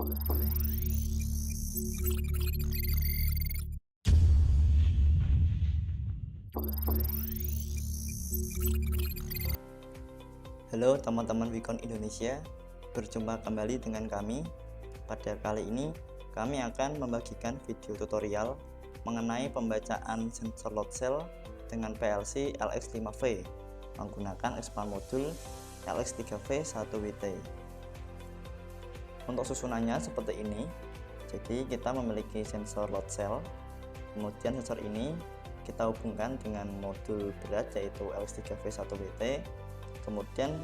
Halo teman-teman Wikon Indonesia, berjumpa kembali dengan kami. Pada kali ini kami akan membagikan video tutorial mengenai pembacaan sensor load cell dengan PLC LX5V menggunakan expand modul LX3V1WT. Untuk susunannya seperti ini. Jadi kita memiliki sensor load cell, kemudian sensor ini kita hubungkan dengan modul berat yaitu LX3V1WT. Kemudian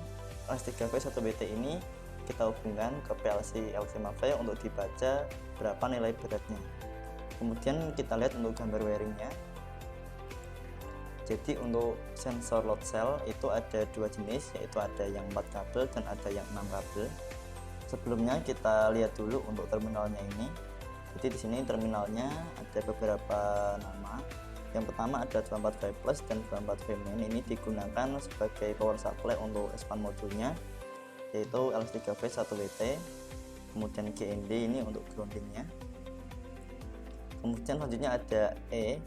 LX3V1WT ini kita hubungkan ke PLC LX5V untuk dibaca berapa nilai beratnya. Kemudian kita lihat untuk gambar wiringnya. Jadi untuk sensor load cell itu ada dua jenis, yaitu ada yang 4 kabel dan ada yang 6 kabel. Sebelumnya kita lihat dulu untuk terminalnya ini. Jadi di sini terminalnya ada beberapa nama. Yang pertama ada 24V plus dan 24V main, ini digunakan sebagai power supply untuk expand modulnya yaitu LX3V1WT. Kemudian GND ini untuk groundingnya. Kemudian selanjutnya ada E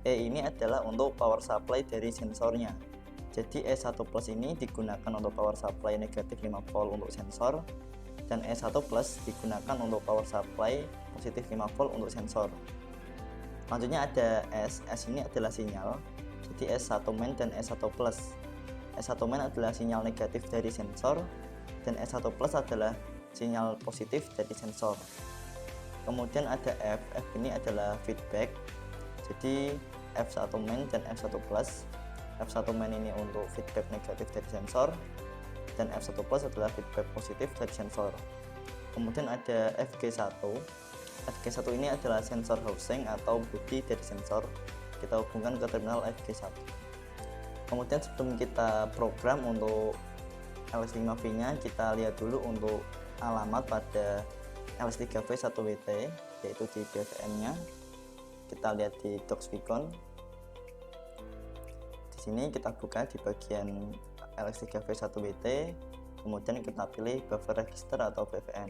ini adalah untuk power supply dari sensornya. Jadi E1 plus ini digunakan untuk power supply negatif 5V untuk sensor, dan E1 plus digunakan untuk power supply positif 5V untuk sensor. Selanjutnya ada S ini adalah sinyal. Jadi S1 main dan S1 plus. S1 main adalah sinyal negatif dari sensor dan S1 plus adalah sinyal positif dari sensor. Kemudian ada F ini adalah feedback. Jadi F1 main dan F1 plus. F1 main ini untuk feedback negatif dari sensor dan F1 plus adalah feedback positif dari sensor. Kemudian ada FG1. FG1 ini adalah sensor housing atau bodi dari sensor. Kita hubungkan ke terminal FG1. Kemudian sebelum kita program untuk LX5V nya, kita lihat dulu untuk alamat pada LX3V1WT, yaitu di BVM nya. Kita lihat di Docs Wikon. Di sini kita buka di bagian LX3V1WT, kemudian kita pilih buffer register atau BVM.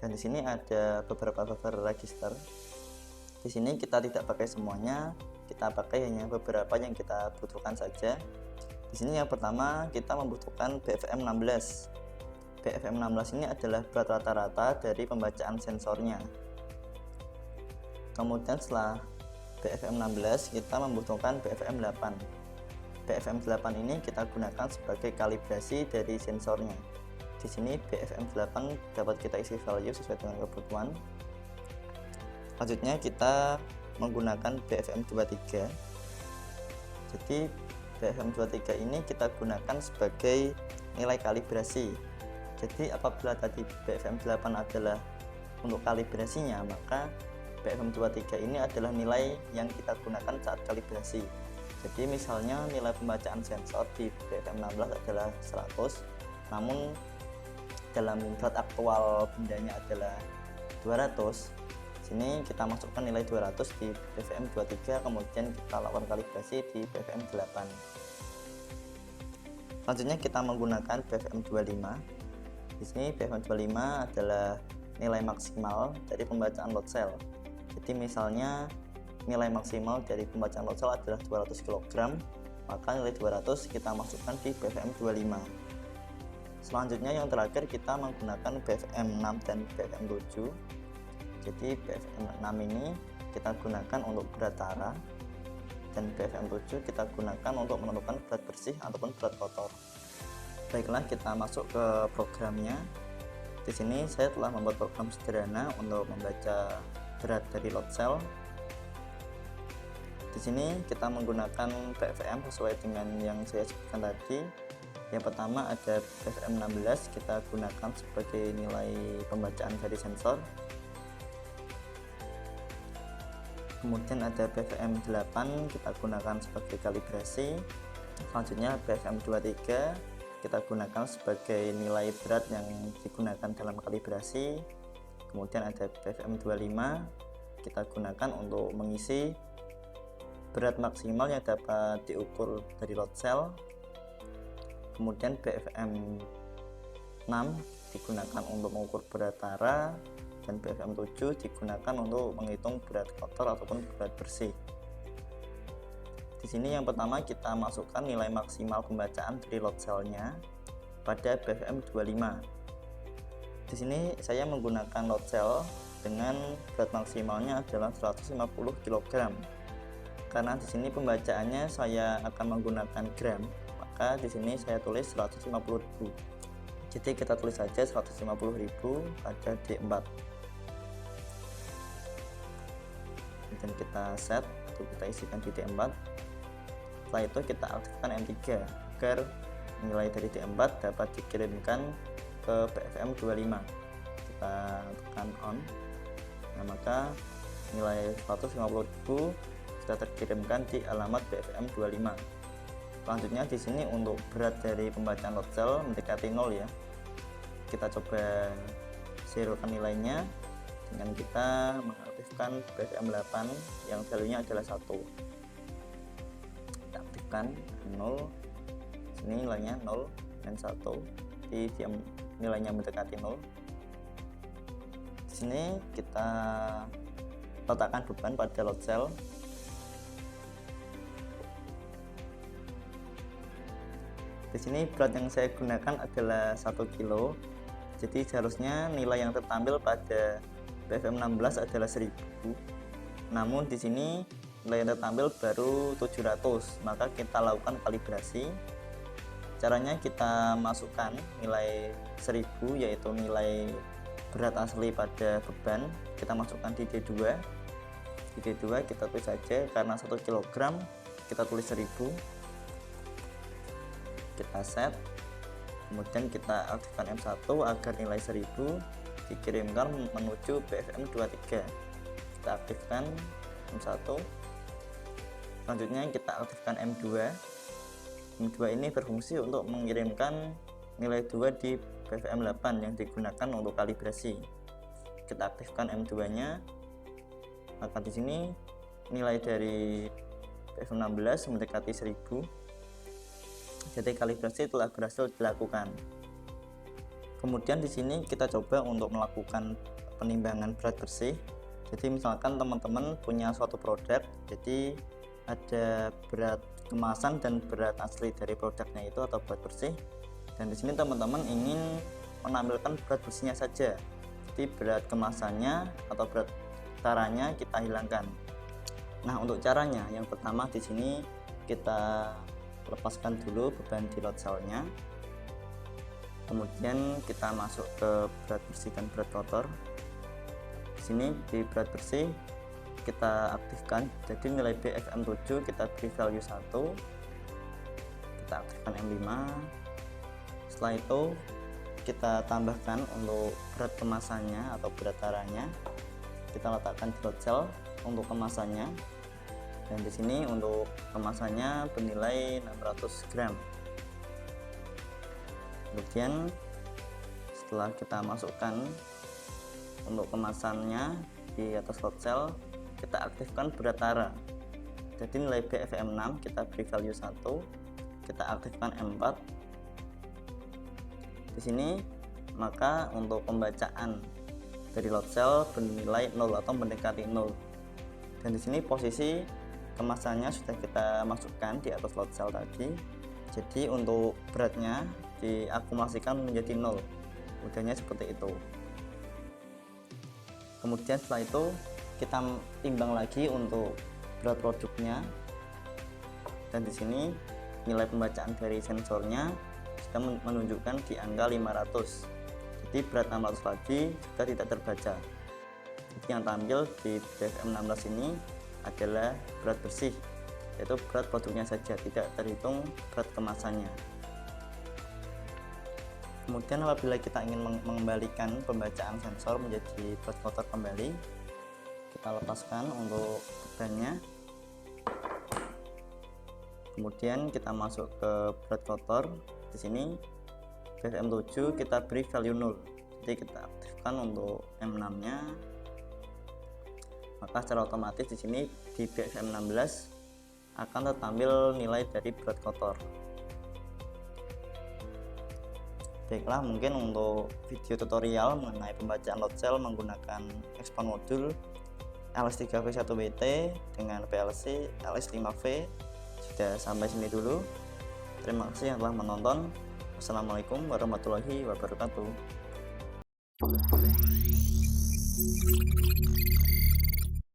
Dan di sini ada beberapa buffer register. Di sini kita tidak pakai semuanya, kita pakai hanya beberapa yang kita butuhkan saja. Di sini yang pertama kita membutuhkan BFM16. BFM16 ini adalah berat rata-rata dari pembacaan sensornya. Kemudian setelah BFM16 kita membutuhkan BFM8. BFM8 ini kita gunakan sebagai kalibrasi dari sensornya. Di sini BFM8 dapat kita isi value sesuai dengan kebutuhan. Selanjutnya kita menggunakan BFM23. Jadi BFM23 ini kita gunakan sebagai nilai kalibrasi. Jadi apabila tadi BFM8 adalah untuk kalibrasinya, maka BFM23 ini adalah nilai yang kita gunakan saat kalibrasi. Jadi misalnya nilai pembacaan sensor di BFM16 adalah 100, namun dalam berat aktual bendanya adalah 200. Sini kita masukkan nilai 200 di BFM23, kemudian kita lakukan kalibrasi di BFM8. Selanjutnya kita menggunakan BFM25. Di sini BFM25 adalah nilai maksimal dari pembacaan load cell. Jadi misalnya nilai maksimal dari pembacaan load cell adalah 200 kg, maka nilai 200 kita masukkan di BFM25. Selanjutnya yang terakhir kita menggunakan BFM6 dan BFM7. Jadi BFM6 ini kita gunakan untuk berat tara, dan BFM7 kita gunakan untuk menentukan berat bersih ataupun berat kotor. Baiklah, kita masuk ke programnya. Di sini saya telah membuat program sederhana untuk membaca berat dari load cell. Di sini kita menggunakan BFM sesuai dengan yang saya sebutkan tadi. Yang pertama ada BFM16, kita gunakan sebagai nilai pembacaan dari sensor. Kemudian ada BFM8, kita gunakan sebagai kalibrasi. Selanjutnya BFM23 kita gunakan sebagai nilai berat yang digunakan dalam kalibrasi. Kemudian ada BFM25, kita gunakan untuk mengisi berat maksimal yang dapat diukur dari load cell. Kemudian BFM6 digunakan untuk mengukur berat tara, dan BFM7 digunakan untuk menghitung berat kotor ataupun berat bersih. Di sini yang pertama kita masukkan nilai maksimal pembacaan dari load cell-nya pada BFM25. Di sini saya menggunakan load cell dengan berat maksimalnya adalah 150 kg. Karena di sini pembacaannya saya akan menggunakan gram, maka di sini saya tulis 150.000. Jadi kita tulis saja 150.000 pada D4. Dan kita set atau kita isikan di D4. Setelah itu kita aktifkan M3 agar nilai dari D4 dapat dikirimkan ke BFM25. Kita tekan on. Nah, maka nilai 150.000 sudah terkirimkan di alamat BFM25. Selanjutnya di sini untuk berat dari pembacaan load cell mendekati 0 ya. Kita coba zerokan nilainya dengan kita mengaktifkan BFM8 yang value-nya adalah 1. Kita aktifkan 0. Sini nilainya 0 dan 1. Di nilainya mendekati 0. Di sini kita letakkan beban pada load cell. Di sini berat yang saya gunakan adalah 1 kilo. Jadi seharusnya nilai yang tertampil pada BFM16 adalah 1000. Namun di sini nilai yang tertampil baru 700. Maka kita lakukan kalibrasi. Caranya kita masukkan nilai 1000 yaitu nilai berat asli pada beban. Kita masukkan di D2. Di D2 kita tulis saja karena 1 kg kita tulis 1000. Kita set, kemudian kita aktifkan M1 agar nilai 1000 dikirimkan menuju BFM23. Kita aktifkan M1. Selanjutnya kita aktifkan M2. M2 ini berfungsi untuk mengirimkan nilai 2 di BFM8 yang digunakan untuk kalibrasi. Kita aktifkan M2 nya, maka di sini nilai dari BFM16 mendekati 1000. Jadi kalibrasi telah berhasil dilakukan. Kemudian di sini kita coba untuk melakukan penimbangan berat bersih. Jadi misalkan teman-teman punya suatu produk, jadi ada berat kemasan dan berat asli dari produknya itu atau berat bersih. Dan di sini teman-teman ingin menampilkan berat bersihnya saja. Jadi berat kemasannya atau berat taranya kita hilangkan. Nah, untuk caranya yang pertama di sini kita lepaskan dulu beban di load cell-nya, kemudian kita masuk ke berat bersih dan berat kotor. Di sini di berat bersih kita aktifkan, jadi nilai BFM7 kita beri value 1, kita aktifkan M5. Setelah itu kita tambahkan untuk berat kemasannya atau berat taranya, kita letakkan di load cell untuk kemasannya. Dan di sini untuk kemasannya bernilai 600 gram. Kemudian setelah kita masukkan untuk kemasannya di atas load cell, kita aktifkan berat tara. Jadi nilai BFM6 kita beri value 1, kita aktifkan M4. Di sini maka untuk pembacaan dari load cell bernilai 0 atau mendekati 0. Dan di sini posisi kemasannya sudah kita masukkan di atas load cell tadi. Jadi untuk beratnya diakumulasikan menjadi 0. Mudahnya seperti itu. Kemudian setelah itu kita timbang lagi untuk berat produknya. Dan di sini nilai pembacaan dari sensornya sudah menunjukkan di angka 500. Jadi berat 600 lagi sudah tidak terbaca. Jadi yang tampil di BFM16 ini adalah berat bersih, yaitu berat produknya saja, tidak terhitung berat kemasannya. Kemudian apabila kita ingin mengembalikan pembacaan sensor menjadi berat kotor kembali, kita lepaskan untuk bebannya. Kemudian kita masuk ke berat kotor. Di sini BFM7 kita beri value 0. Jadi kita aktifkan untuk M6-nya. Maka secara otomatis di sini di BFM16 akan tertampil nilai dari berat kotor. Baiklah, mungkin untuk video tutorial mengenai pembacaan load cell menggunakan expand modul LS3V1BT dengan PLC LS5V sudah sampai sini dulu. Terima kasih yang telah menonton. Wassalamualaikum warahmatullahi wabarakatuh.